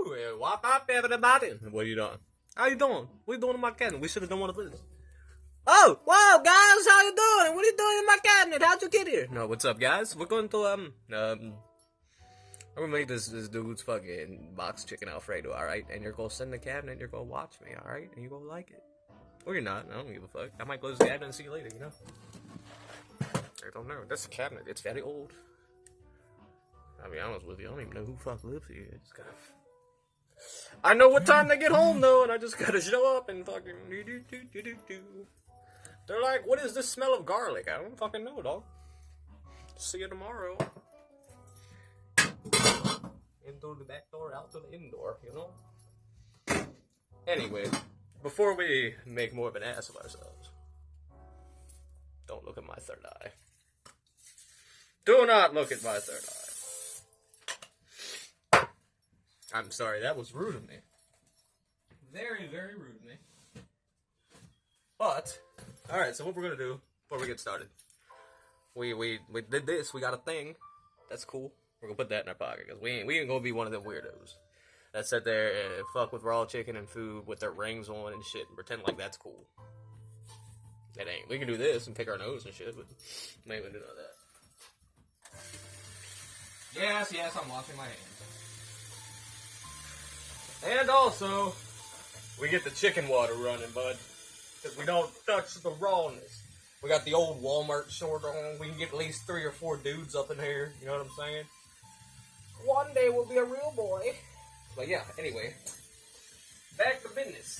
Woo! Wop up, everybody. What are you doing? How you doing? What are you doing in my cabinet? We should have done one of this. Oh, whoa, guys, how you doing? What are you doing in my cabinet? How'd you get here? No, what's up, guys? We're going to, I'm gonna make this dude's fucking box chicken Alfredo, alright? And you're gonna sit in the cabinet and you're gonna watch me, alright? And you're gonna like it. Or you're not, I don't give a fuck. I might close the cabinet and see you later, you know? I don't know. That's a cabinet. It's very old. I'll be honest with you, I don't even know who fuck lives here. It's kind of... I know what time they get home, though, and I just gotta show up and fucking do. They're like, what is this smell of garlic? I don't fucking know, dog. See you tomorrow. In through the back door, out to the indoor, you know? Anyway, before we make more of an ass of ourselves, don't look at my third eye. Do not look at my third eye. I'm sorry, that was rude of me. Very, very rude of me. But, alright, so what we're gonna do before we get started. We did this, we got a thing. That's cool. We're gonna put that in our pocket, because we ain't gonna be one of them weirdos that sit there and fuck with raw chicken and food with their rings on and shit and pretend like that's cool. It ain't. We can do this and pick our nose and shit, but we ain't gonna do none of that. Yes, I'm washing my hands. And also, we get the chicken water running, bud. Because we don't touch the rawness. We got the old Walmart short on. We can get at least 3 or 4 dudes up in here. You know what I'm saying? One day we'll be a real boy. But yeah, anyway. Back to business.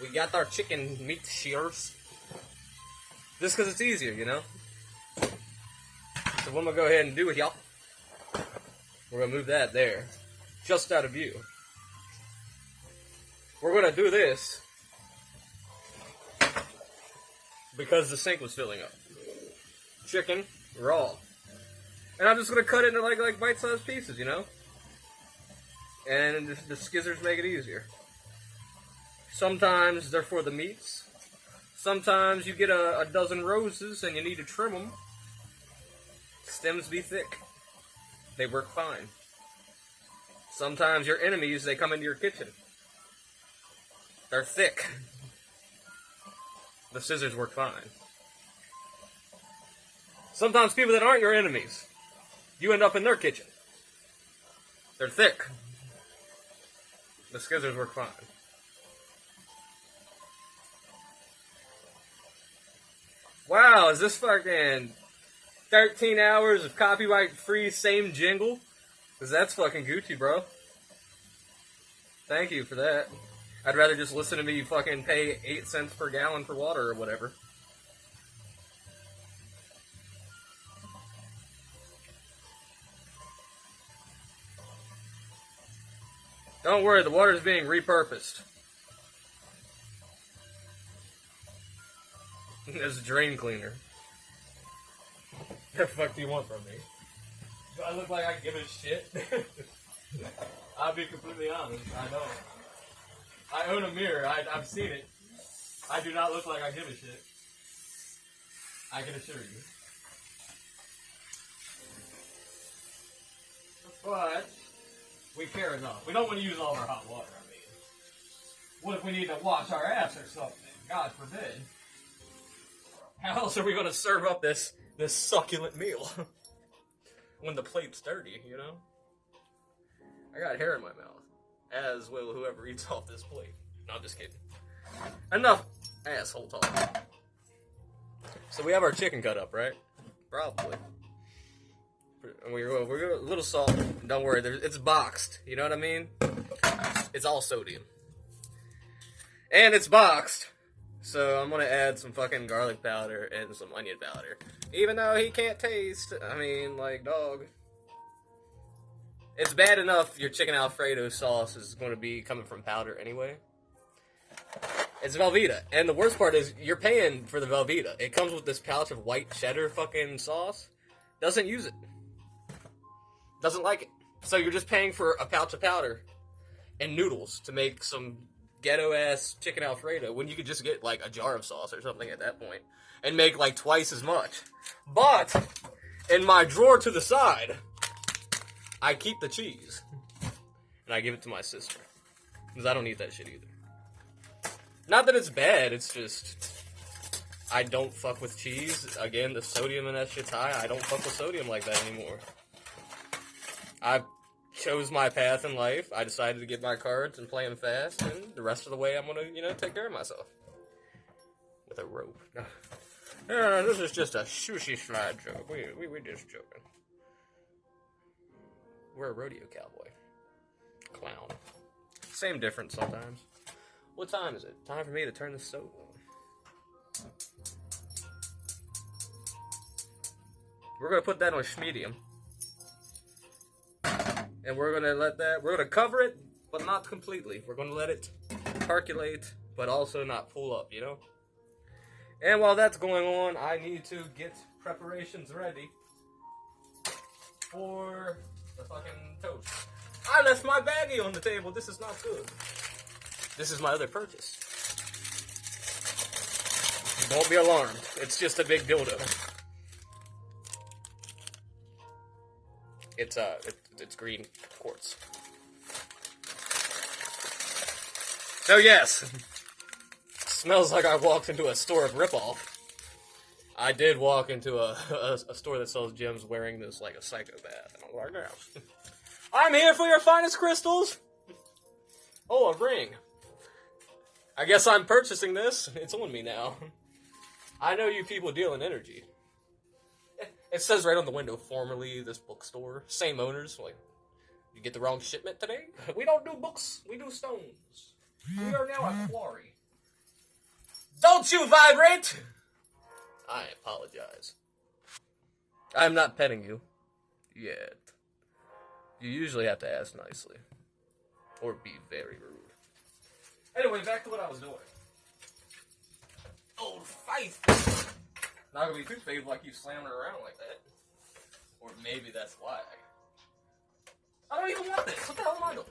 We got our chicken meat shears. Just because it's easier, you know? So what I'm going to go ahead and do with y'all. We're going to move that there. Just out of view. We're going to do this because the sink was filling up. Chicken, raw. And I'm just going to cut it into like bite-sized pieces, you know? And the skizzers make it easier. Sometimes they're for the meats. Sometimes you get a dozen roses and you need to trim them. Stems be thick. They work fine. Sometimes your enemies, they come into your kitchen. They're thick. The scissors work fine. Sometimes people that aren't your enemies, you end up in their kitchen. They're thick. The scissors work fine. Wow, is this fucking 13 hours of copyright-free same jingle? Because that's fucking Gucci, bro. Thank you for that. I'd rather just listen to me fucking pay 8 cents per gallon for water or whatever. Don't worry, the water's being repurposed. As a drain cleaner. What the fuck do you want from me? Do I look like I give a shit? I'll be completely honest, I don't. I own a mirror, I've seen it. I do not look like I give a shit. I can assure you. But, we care enough. We don't want to use all of our hot water, I mean. What if we need to wash our ass or something? God forbid. How else are we going to serve up this succulent meal? When the plate's dirty, you know? I got hair in my mouth. As will whoever eats off this plate. No, I'm just kidding. Enough asshole talk. So we have our chicken cut up, right? Probably. We're gonna a little salt. Don't worry, it's boxed. You know what I mean? It's all sodium. And it's boxed. So I'm gonna add some fucking garlic powder and some onion powder. Even though he can't taste. I mean, like, dog. It's bad enough your chicken Alfredo sauce is going to be coming from powder anyway. It's Velveeta. And the worst part is, you're paying for the Velveeta. It comes with this pouch of white cheddar fucking sauce. Doesn't use it. Doesn't like it. So you're just paying for a pouch of powder and noodles to make some ghetto-ass chicken Alfredo when you could just get, like, a jar of sauce or something at that point and make, like, twice as much. But, in my drawer to the side, I keep the cheese. and I give it to my sister. Because I don't eat that shit either. Not that it's bad, it's just... I don't fuck with cheese. Again, the sodium in that shit's high. I don't fuck with sodium like that anymore. I chose my path in life. I decided to get my cards and play them fast, and the rest of the way I'm gonna, take care of myself. With a rope. This is just a sushi slide joke. We're just joking. We're a rodeo cowboy. Clown. Same difference sometimes. What time is it? Time for me to turn the stove on. We're gonna put that on medium. And we're gonna cover it, but not completely. We're gonna let it percolate, but also not pull up, And while that's going on, I need to get preparations ready for the fucking toast. I left my baggie on the table. This is not good. This is my other purchase. Don't be alarmed. It's just a big dildo. It's green quartz. So yes, smells like I walked into a store of ripoff. I did walk into a store that sells gems wearing this like a psychopath, and I was like, yes. I'm here for your finest crystals. Oh, a ring. I guess I'm purchasing this. It's on me now. I know you people deal in energy. It says right on the window, formerly this bookstore. Same owners. Like, you get the wrong shipment today? We don't do books. We do stones. We are now a quarry. Don't you vibrate! I apologize. I'm not petting you. Yet. You usually have to ask nicely. Or be very rude. Anyway, back to what I was doing. Old faithful. Not gonna be too faithful like you slamming it around like that. Or maybe that's why. I don't even want this. What the hell am I doing?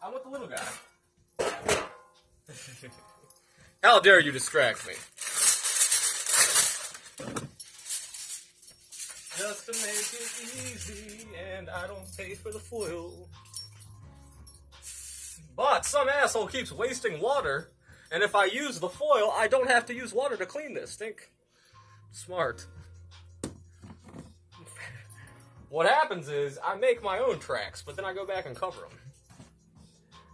I want the little guy. How dare you distract me? Just to make it easy, and I don't pay for the foil. But some asshole keeps wasting water, and if I use the foil, I don't have to use water to clean this. Think smart. What happens is, I make my own tracks, but then I go back and cover them.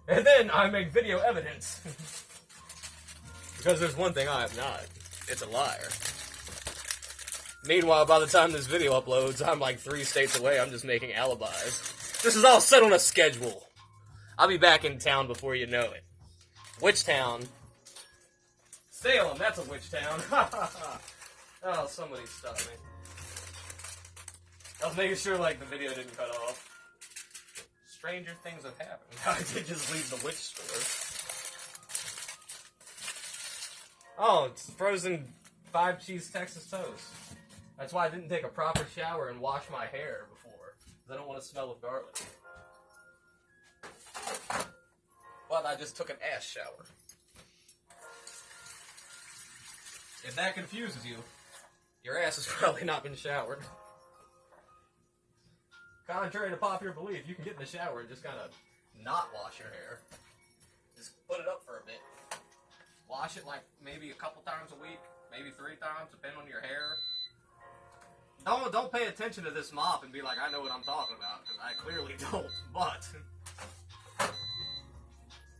And then I make video evidence. Because there's one thing I have not. It's a liar. Meanwhile, by the time this video uploads, I'm like 3 states away. I'm just making alibis. This is all set on a schedule. I'll be back in town before you know it. Which town? Salem, that's a witch town. Oh, somebody stop me. I was making sure, like, the video didn't cut off. Stranger things have happened. I did just leave the witch store. Oh, it's frozen 5-cheese Texas toast. That's why I didn't take a proper shower and wash my hair before. Because I don't want to smell of garlic. But I just took an ass shower. If that confuses you, your ass has probably not been showered. Contrary to popular belief, you can get in the shower and just kind of not wash your hair. Just put it up for a bit. Wash it like maybe a couple times a week, maybe 3 times, depending on your hair. Don't pay attention to this mop and be like, I know what I'm talking about, because I clearly don't, but...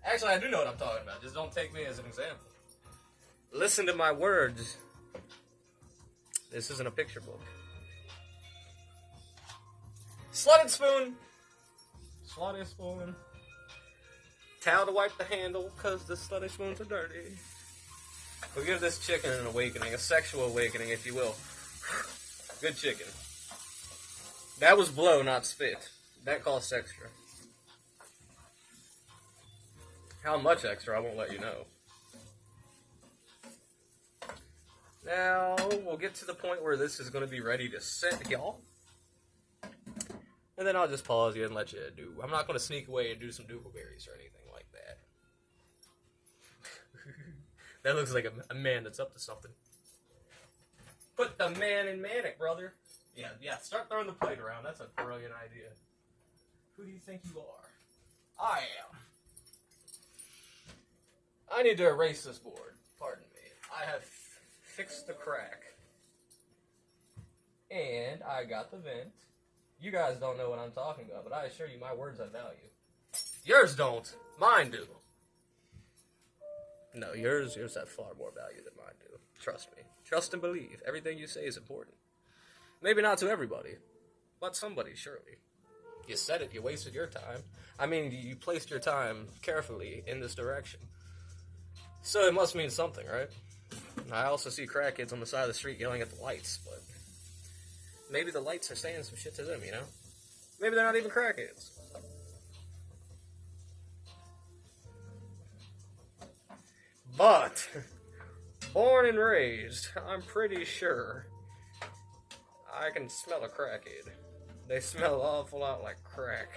Actually, I do know what I'm talking about, just don't take me as an example. Listen to my words. This isn't a picture book. Slotted spoon. Slotted spoon. Towel to wipe the handle, because the slutty spoons are dirty. We'll give this chicken an awakening, a sexual awakening, if you will. Good chicken. That was blow, not spit. That costs extra. How much extra, I won't let you know. Now, we'll get to the point where this is going to be ready to set, y'all. And then I'll just pause you and let you do. I'm not going to sneak away and do some doogleberries or anything like that. That looks like a man that's up to something. Put the man in manic, brother. Yeah, start throwing the plate around. That's a brilliant idea. Who do you think you are? I am. I need to erase this board. Pardon me. I have fixed the crack. And I got the vent. You guys don't know what I'm talking about, but I assure you my words have value. Yours don't. Mine do. No, yours have far more value than mine do. Trust me. Trust and believe. Everything you say is important. Maybe not to everybody, but somebody, surely. You said it, you wasted your time. I mean, you placed your time carefully in this direction. So it must mean something, right? I also see crackheads on the side of the street yelling at the lights, but maybe the lights are saying some shit to them, you know? Maybe they're not even crackheads. But, born and raised, I'm pretty sure I can smell a crackhead. They smell an awful lot like crack.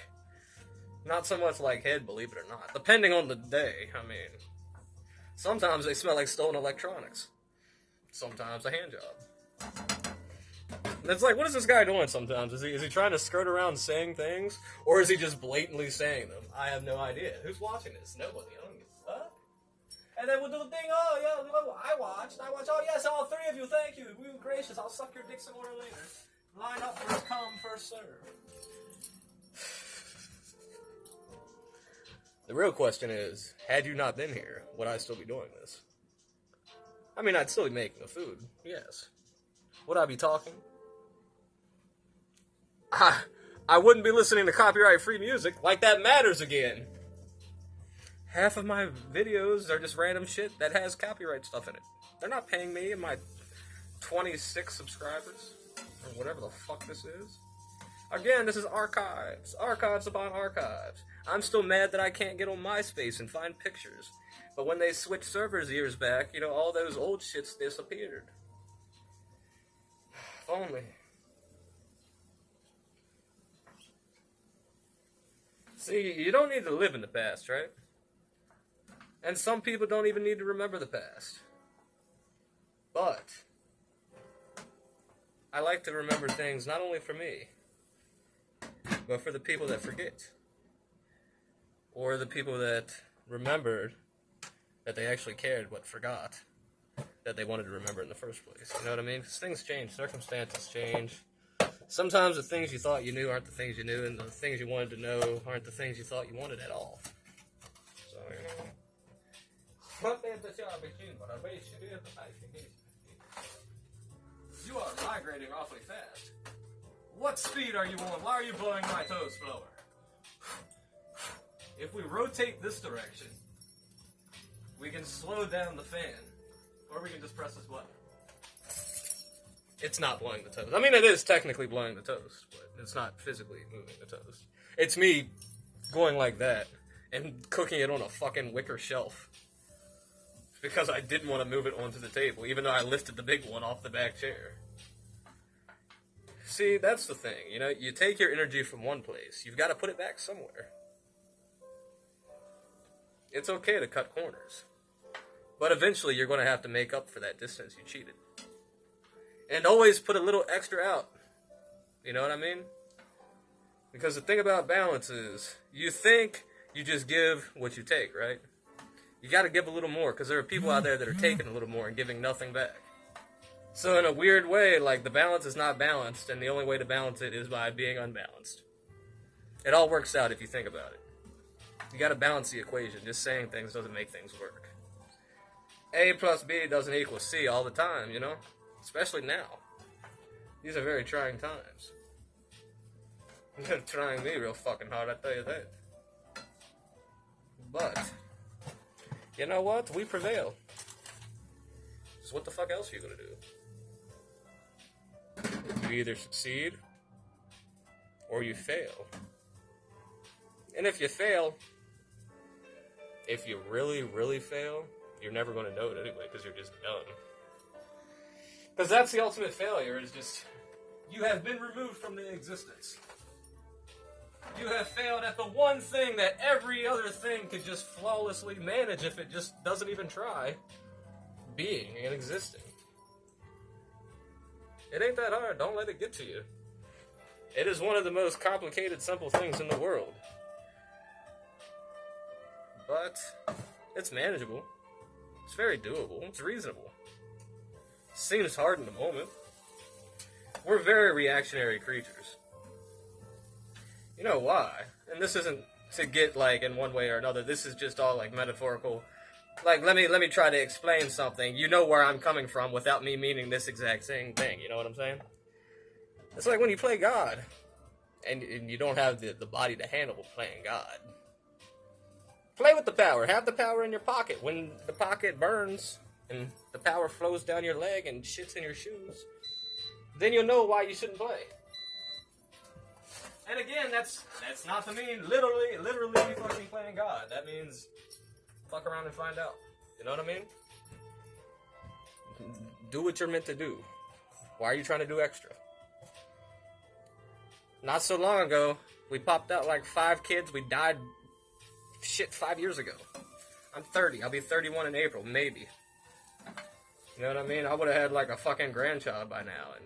Not so much like head, believe it or not. Depending on the day, I mean. Sometimes they smell like stolen electronics. Sometimes a hand job. It's like, what is this guy doing sometimes? Is he trying to skirt around saying things? Or is he just blatantly saying them? I have no idea. Who's watching this? Nobody. I don't give a fuck. And then we'll do the thing, oh, yeah, I watched, oh, yes, all three of you, thank you. We were gracious. I'll suck your dick some more later. Line up, first come, first serve. The real question is, had you not been here, would I still be doing this? I mean, I'd still be making the food, yes. Would I be talking? I wouldn't be listening to copyright-free music. Like that matters again. Half of my videos are just random shit that has copyright stuff in it. They're not paying me and my 26 subscribers, or whatever the fuck this is. Again, this is archives. Archives upon archives. I'm still mad that I can't get on MySpace and find pictures. But when they switched servers years back, you know, all those old shits disappeared. If only. See, you don't need to live in the past, right? And some people don't even need to remember the past. But I like to remember things not only for me, but for the people that forget. Or the people that remembered that they actually cared but forgot that they wanted to remember in the first place. You know what I mean? Because things change, circumstances change. Sometimes the things you thought you knew aren't the things you knew, and the things you wanted to know aren't the things you thought you wanted at all. So, you know. You are migrating awfully fast. What speed are you on? Why are you blowing my toes slower? If we rotate this direction, we can slow down the fan. Or we can just press this button. It's not blowing the toast. I mean, it is technically blowing the toast, but it's not physically moving the toast. It's me going like that and cooking it on a fucking wicker shelf. Because I didn't want to move it onto the table, even though I lifted the big one off the back chair. See, that's the thing. You know, you take your energy from one place. You've got to put it back somewhere. It's okay to cut corners. But eventually you're going to have to make up for that distance you cheated. And always put a little extra out. You know what I mean? Because the thing about balance is, you think you just give what you take, right? You got to give a little more, because there are people out there that are taking a little more and giving nothing back. So in a weird way, like, the balance is not balanced, and the only way to balance it is by being unbalanced. It all works out if you think about it. You got to balance the equation. Just saying things doesn't make things work. A plus B doesn't equal C all the time, you know? Especially now. These are very trying times. They're trying me real fucking hard, I tell you that. But you know what? We prevail. So what the fuck else are you gonna do? You either succeed or you fail. And if you fail, if you really, really fail, you're never gonna know it anyway, because you're just done. Because that's the ultimate failure, is just, you have been removed from the existence. You have failed at the one thing that every other thing could just flawlessly manage if it just doesn't even try. Being and existing. It ain't that hard. Don't let it get to you. It is one of the most complicated, simple things in the world. But it's manageable. It's very doable. It's reasonable. Seems hard in the moment. We're very reactionary creatures. You know why? And this isn't to get, like, in one way or another. This is just all, like, metaphorical. Like, let me try to explain something. You know where I'm coming from without me meaning this exact same thing. You know what I'm saying? It's like when you play God, and you don't have the body to handle playing God. Play with the power. Have the power in your pocket. When the pocket burns, and the power flows down your leg and shits in your shoes, then you'll know why you shouldn't play. And again, that's not to mean literally fucking playing God. That means fuck around and find out. You know what I mean? Do what you're meant to do. Why are you trying to do extra? Not so long ago, we popped out like 5 kids. We died, 5 years ago. I'm 30. I'll be 31 in April, maybe. You know what I mean? I would have had like a fucking grandchild by now, and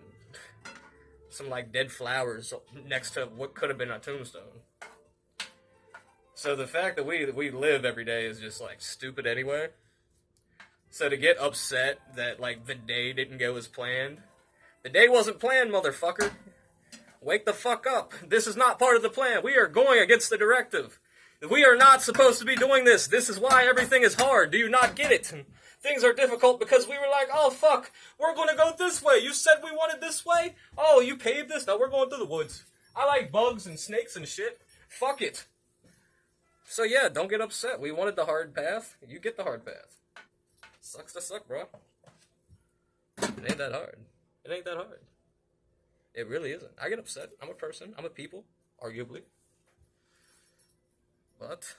some like dead flowers next to what could have been a tombstone. So the fact that we live every day is just like stupid anyway. So to get upset that like the day didn't go as planned, the day wasn't planned, motherfucker. Wake the fuck up. This is not part of the plan. We are going against the directive. We are not supposed to be doing this. This is why everything is hard. Do you not get it? Things are difficult because we were like, oh fuck, we're going to go this way. You said we wanted this way? Oh, you paved this? No, we're going through the woods. I like bugs and snakes and shit. Fuck it. So yeah, don't get upset. We wanted the hard path. You get the hard path. Sucks to suck, bro. It ain't that hard. It ain't that hard. It really isn't. I get upset. I'm a person. I'm a people, arguably. But,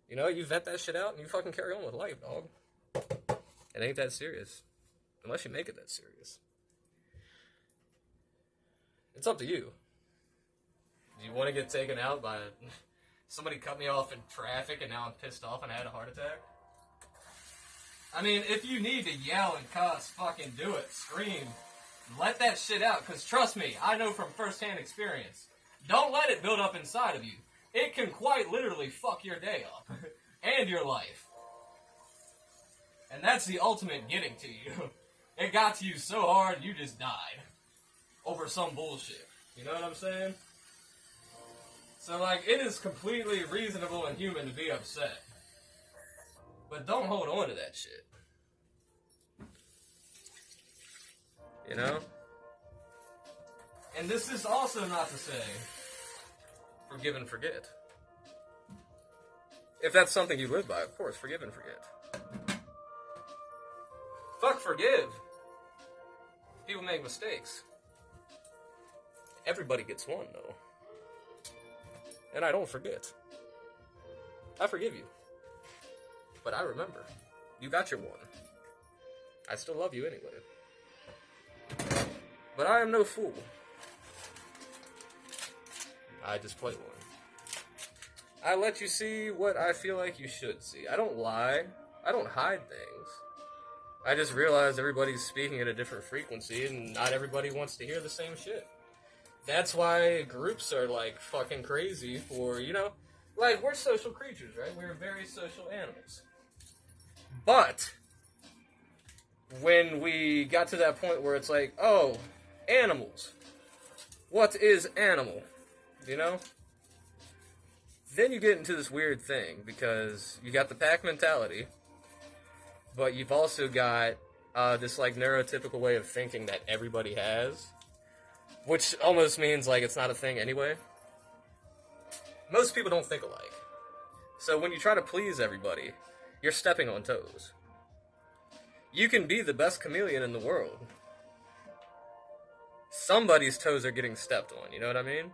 you know, you vent that shit out and you fucking carry on with life, dog. It ain't that serious. Unless you make it that serious. It's up to you. Do you want to get taken out by somebody cut me off in traffic and now I'm pissed off and I had a heart attack? I mean, if you need to yell and cuss, fucking do it. Scream. Let that shit out, because trust me, I know from first-hand experience. Don't let it build up inside of you. It can quite literally fuck your day up. And your life. And that's the ultimate getting to you. It got to you so hard, you just died. Over some bullshit. You know what I'm saying? So, like, it is completely reasonable and human to be upset. But don't hold on to that shit. You know? And this is also not to say forgive and forget. If that's something you live by, of course, forgive and forget. Fuck forgive. People make mistakes. Everybody gets one, though. And I don't forget. I forgive you. But I remember. You got your one. I still love you anyway. But I am no fool. I just play one. I let you see what I feel like you should see. I don't lie. I don't hide things. I just realize everybody's speaking at a different frequency and not everybody wants to hear the same shit. That's why groups are like fucking crazy for, you know, like we're social creatures, right? We're very social animals. But when we got to that point where it's like, oh, animals. What is animal? You know? Then you get into this weird thing, because you got the pack mentality, but you've also got this, like, neurotypical way of thinking that everybody has, which almost means, like, it's not a thing anyway. Most people don't think alike. So when you try to please everybody, you're stepping on toes. You can be the best chameleon in the world. Somebody's toes are getting stepped on, you know what I mean?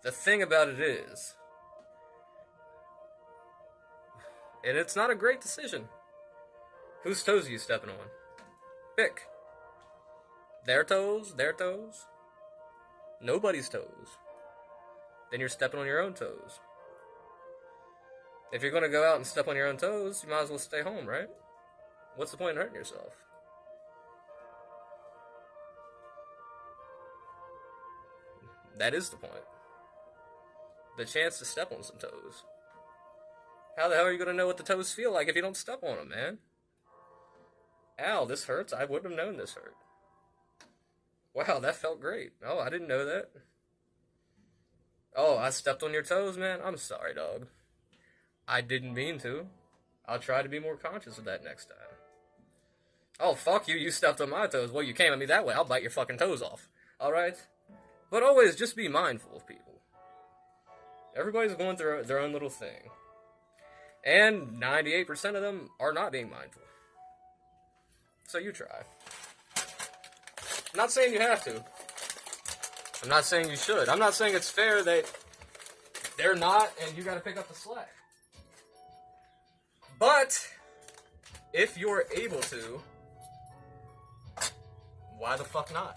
The thing about it is, and it's not a great decision, whose toes are you stepping on? Pick. Their toes? Their toes? Nobody's toes. Then you're stepping on your own toes. If you're going to go out and step on your own toes, you might as well stay home, right? What's the point in hurting yourself? That is the point. The chance to step on some toes. How the hell are you gonna know what the toes feel like if you don't step on them, man? Ow, this hurts. I wouldn't have known this hurt. Wow, that felt great. Oh, I didn't know that. Oh, I stepped on your toes, man. I'm sorry, dog. I didn't mean to. I'll try to be more conscious of that next time. Oh, fuck you. You stepped on my toes. Well, you came at me that way. I'll bite your fucking toes off. Alright? But always just be mindful of people. Everybody's going through their own little thing. And 98% of them are not being mindful. So you try. I'm not saying you have to. I'm not saying you should. I'm not saying it's fair that they're not and you gotta pick up the slack. But, if you're able to, why the fuck not?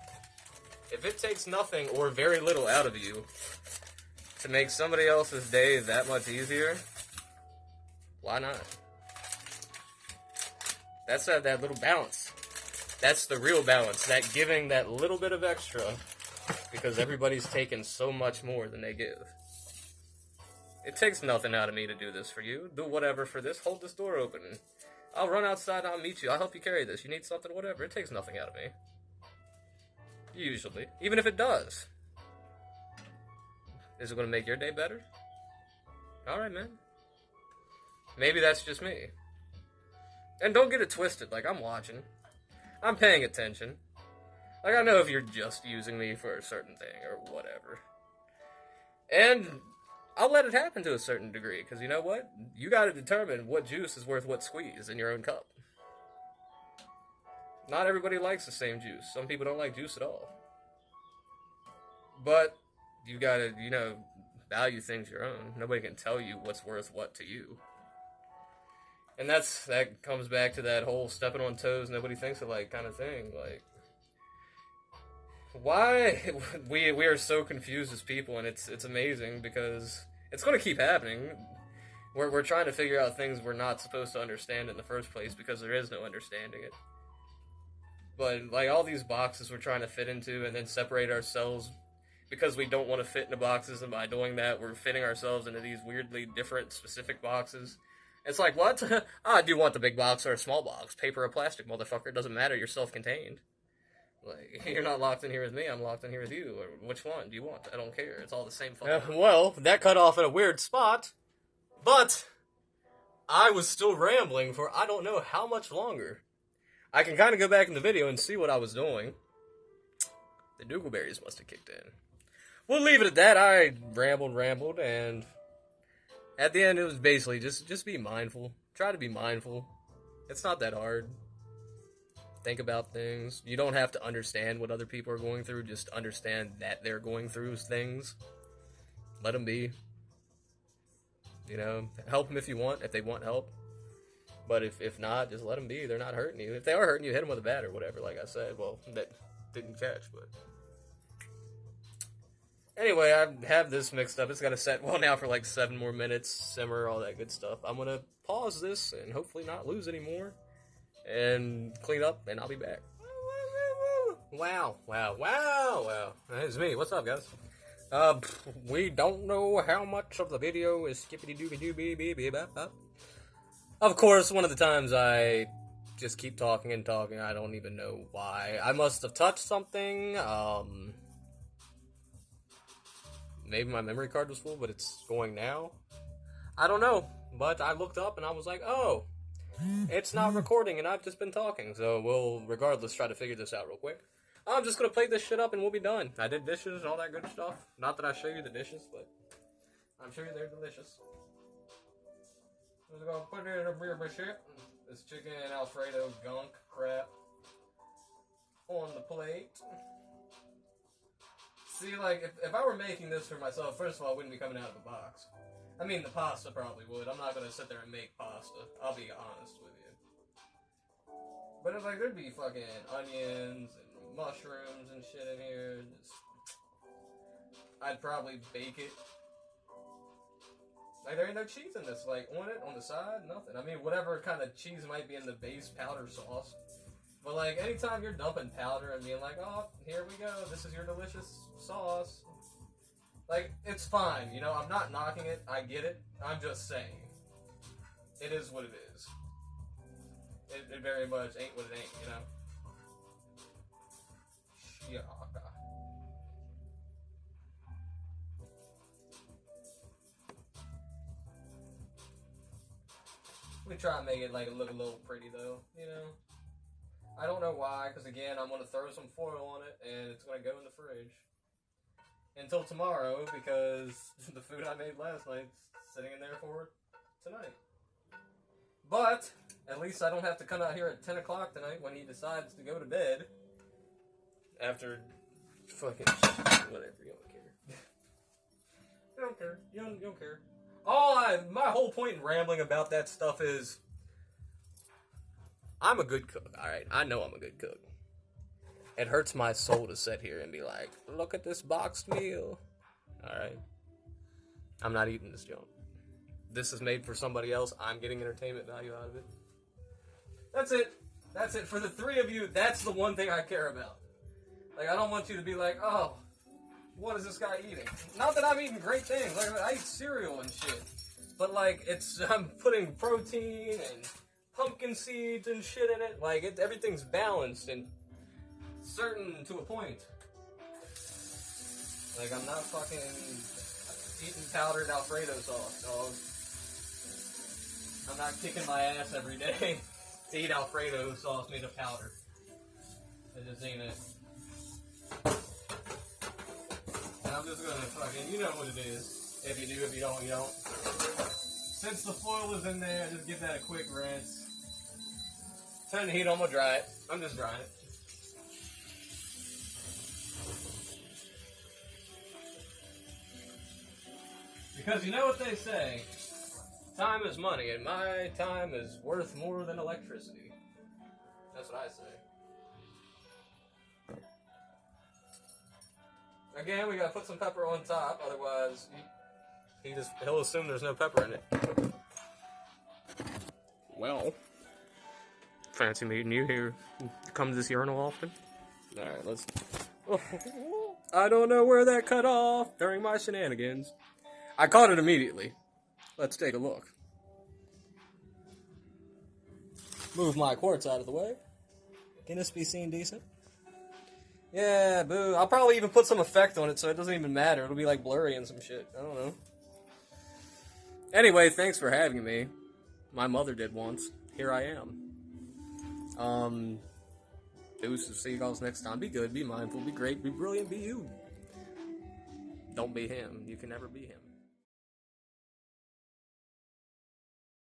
If it takes nothing or very little out of you to make somebody else's day that much easier, why not? That's that little balance. That's the real balance. That giving that little bit of extra because everybody's taking so much more than they give. It takes nothing out of me to do this for you. Do whatever for this. Hold this door open. I'll run outside. I'll meet you. I'll help you carry this. You need something, whatever. It takes nothing out of me. Usually. Even if it does. Is it going to make your day better? Alright, man. Maybe that's just me. And don't get it twisted. Like, I'm watching. I'm paying attention. Like, I know if you're just using me for a certain thing or whatever. And I'll let it happen to a certain degree. Because you know what? You got to determine what juice is worth what squeeze in your own cup. Not everybody likes the same juice. Some people don't like juice at all. But you gotta, value things your own. Nobody can tell you what's worth what to you. And that comes back to that whole stepping on toes, nobody thinks alike kind of thing. Like, why we are so confused as people, and it's amazing because it's going to keep happening. We're trying to figure out things we're not supposed to understand in the first place because there is no understanding it. But, like, all these boxes we're trying to fit into and then separate ourselves because we don't want to fit into boxes, and by doing that, we're fitting ourselves into these weirdly different, specific boxes. It's like, what? Do you want the big box or a small box? Paper or plastic, motherfucker? It doesn't matter, you're self-contained. Like, you're not locked in here with me, I'm locked in here with you. Or which one do you want? I don't care, it's all the same fucking well, that cut off at a weird spot, but I was still rambling for I don't know how much longer. I can kind of go back in the video and see what I was doing. The Doogle berries must have kicked in. We'll leave it at that. I rambled, and at the end it was basically just be mindful. Try to be mindful. It's not that hard. Think about things. You don't have to understand what other people are going through. Just understand that they're going through things. Let them be. Help them if you want, if they want help. But if not, just let them be. They're not hurting you. If they are hurting you, hit them with a bat or whatever, like I said. Well, that didn't catch, but... Anyway, I have this mixed up. It's got to set well now for like 7 more minutes, simmer, all that good stuff. I'm going to pause this and hopefully not lose any more and clean up, and I'll be back. Wow. It's me. What's up, guys? We don't know how much of the video is skippity-dooby-dooby-bee-bee-bop-bop. Of course, one of the times I just keep talking and talking, I don't even know why. I must have touched something, maybe my memory card was full, but it's going now. I don't know, but I looked up and I was like, oh, it's not recording and I've just been talking. So we'll, regardless, try to figure this out real quick. I'm just going to plate this shit up and we'll be done. I did dishes and all that good stuff. Not that I show you the dishes, but I'm sure they're delicious. I'm just going to put it in a beer shit. This chicken Alfredo gunk crap on the plate. See, like, if I were making this for myself, first of all, it wouldn't be coming out of a box. I mean, the pasta probably would. I'm not going to sit there and make pasta. I'll be honest with you. But it's like, there'd be fucking onions and mushrooms and shit in here. I'd probably bake it. Like, there ain't no cheese in this. Like, on it, on the side, nothing. I mean, whatever kind of cheese might be in the base powder sauce. But, like, anytime you're dumping powder and being like, oh, here we go, this is your delicious sauce. Like, it's fine, you know, I'm not knocking it, I get it, I'm just saying. It is what it is. It very much ain't what it ain't, you know? Yeah. Let me try and make it like look a little pretty though, you know? I don't know why, because again, I'm going to throw some foil on it, and it's going to go in the fridge. Until tomorrow, because the food I made last night's sitting in there for tonight. But, at least I don't have to come out here at 10 o'clock tonight when he decides to go to bed. After fucking whatever, you don't care. You don't care. You don't care. My whole point in rambling about that stuff is, I'm a good cook, alright? I know I'm a good cook. It hurts my soul to sit here and be like, look at this boxed meal. Alright? I'm not eating this junk. This is made for somebody else. I'm getting entertainment value out of it. That's it. That's it. For the three of you, that's the one thing I care about. Like, I don't want you to be like, oh, what is this guy eating? Not that I'm eating great things. Like, I eat cereal and shit. But, like, I'm putting protein and pumpkin seeds and shit in it. Like, everything's balanced and certain to a point. Like, I'm not fucking eating powdered Alfredo sauce, dog. I'm not kicking my ass every day to eat Alfredo sauce made of powder. It just ain't it. And I'm just gonna fucking, you know what it is. If you do, if you don't, you don't. Since the foil is in there, just give that a quick rinse. Turn the heat on, we'll dry it. I'm just drying it. Because you know what they say, time is money, and my time is worth more than electricity. That's what I say. Again, we gotta put some pepper on top, otherwise he'll assume there's no pepper in it. Well, fancy meeting you here. You come to this urinal often? Alright, let's... I don't know where that cut off during my shenanigans. I caught it immediately. Let's take a look. Move my quartz out of the way. Can this be seen decent? Yeah, boo. I'll probably even put some effect on it so it doesn't even matter. It'll be like blurry and some shit. I don't know. Anyway, thanks for having me. My mother did once. Here I am. Deuces. See you guys next time. Be good, be mindful, be great, be brilliant, be you. Don't be him. You can never be him.